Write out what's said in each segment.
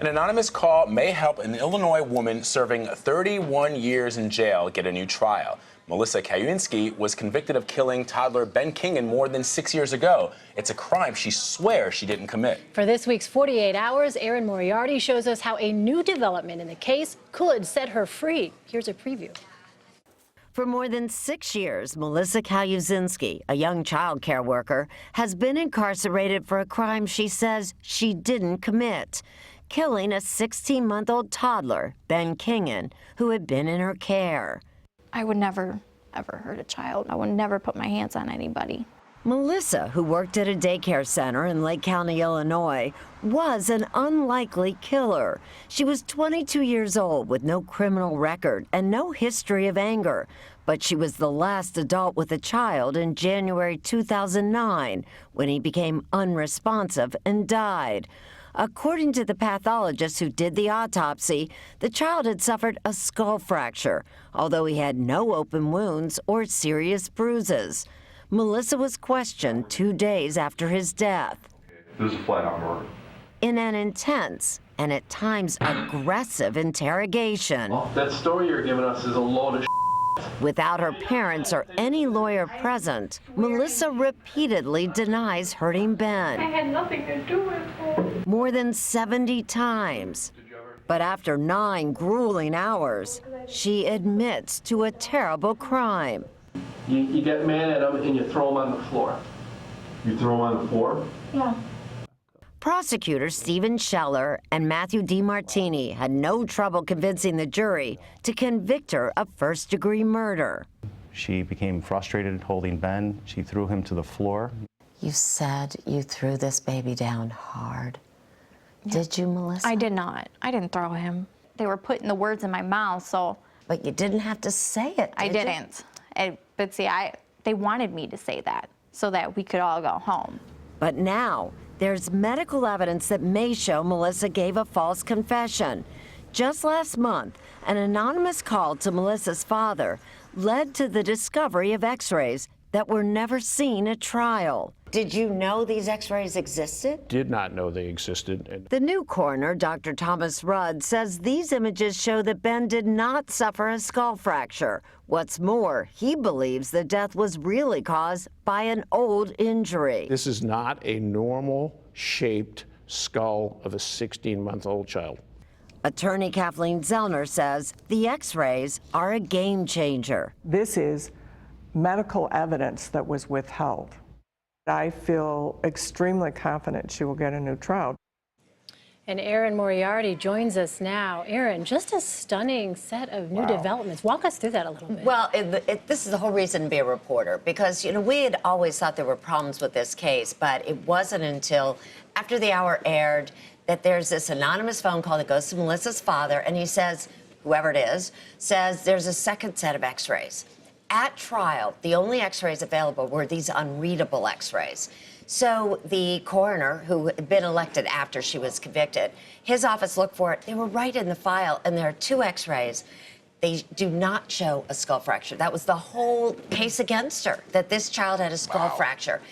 An anonymous call may help an Illinois woman serving 31 years in jail get a new trial. Melissa Calusinski was convicted of killing toddler Ben Kingan more than 6 years ago. It's a crime she swears she didn't commit. For this week's 48 Hours, Erin Moriarty shows us how a new development in the case could set her free. Here's a preview. For more than 6 years, Melissa Calusinski, a young child care worker, has been incarcerated for a crime she says she didn't commit, killing a 16-month-old toddler, Ben Kingan, who had been in her care. I would never, ever hurt a child. I would never put my hands on anybody. Melissa, who worked at a daycare center in Lake County, Illinois, was an unlikely killer. She was 22 years old with no criminal record and no history of anger. But she was the last adult with a child in January 2009 when he became unresponsive and died. According to the pathologist who did the autopsy, the child had suffered a skull fracture, although he had no open wounds or serious bruises. Melissa was questioned 2 days after his death. It was a flat-out murder. In an intense and at times aggressive interrogation. Well, that story you're giving us is a load of Without her parents or any lawyer present, Melissa repeatedly denies hurting Ben. I had nothing to do with it. More than 70 times. But after 9 grueling hours, she admits to a terrible crime. You get mad at them and you throw them on the floor. You throw him on the floor? Yeah. Prosecutors Stephen Scheller and Matthew DiMartini had no trouble convincing the jury to convict her of first-degree murder. She became frustrated holding Ben. She threw him to the floor. You said you threw this baby down hard. Yeah. Did you, Melissa? I did not. I didn't throw him. They were putting the words in my mouth, so. But you didn't have to say it, I didn't. But see, they wanted me to say that so that we could all go home. But now, there's medical evidence that may show Melissa gave a false confession. Just last month, an anonymous call to Melissa's father led to the discovery of x-rays that were never seen at trial. Did you know these x-rays existed? Did not know they existed. The new coroner, Dr. Thomas Rudd, says these images show that Ben did not suffer a skull fracture. What's more, he believes the death was really caused by an old injury. This is not a normal-shaped skull of a 16-month-old child. Attorney Kathleen Zellner says the x-rays are a game changer. This is medical evidence that was withheld. I feel extremely confident she will get a new trial. And Erin Moriarty joins us now. Erin, just a stunning set of new developments. Walk us through that a little bit. Well, this is the whole reason to be a reporter, because, we had always thought there were problems with this case, but it wasn't until after the hour aired that there's this anonymous phone call that goes to Melissa's father, and he says, whoever it is, says there's a second set of x-rays. At trial, the only x-rays available were these unreadable x-rays. So the coroner, who had been elected after she was convicted, his office looked for it. They were right in the file, and there are 2 x-rays. They do not show a skull fracture. That was the whole case against her, that this child had a skull fracture.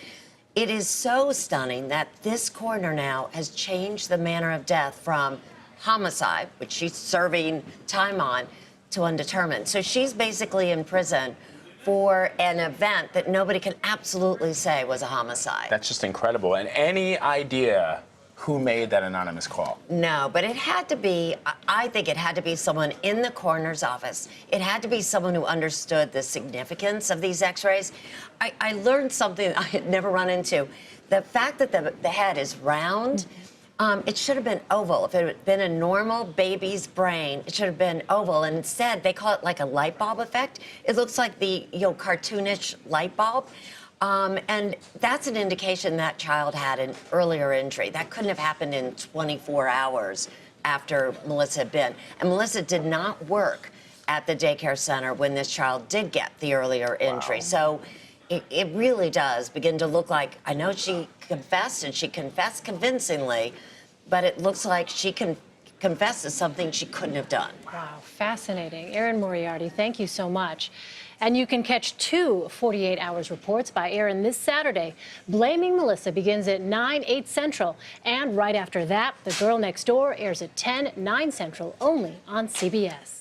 It is so stunning that this coroner now has changed the manner of death from homicide, which she's serving time on, to undetermined. So she's basically in prison for an event that nobody can absolutely say was a homicide. That's just incredible. And any idea who made that anonymous call? No, but it had to be, I think it had to be someone in the coroner's office. It had to be someone who understood the significance of these x-rays. I learned something I had never run into. The fact that the head is round, it should have been oval. If it had been a normal baby's brain, it should have been oval. And instead, they call it like a light bulb effect. It looks like the cartoonish light bulb. And that's an indication that child had an earlier injury. That couldn't have happened in 24 hours after Melissa had been. And Melissa did not work at the daycare center when this child did get the earlier injury. So it really does begin to look like, I know she confessed, and she confessed convincingly, but it looks like she confessed to something she couldn't have done. Wow, fascinating. Erin Moriarty, thank you so much. And you can catch 2 48 Hours reports by Erin this Saturday. Blaming Melissa begins at 9, 8 Central. And right after that, The Girl Next Door airs at 10, 9 Central, only on CBS.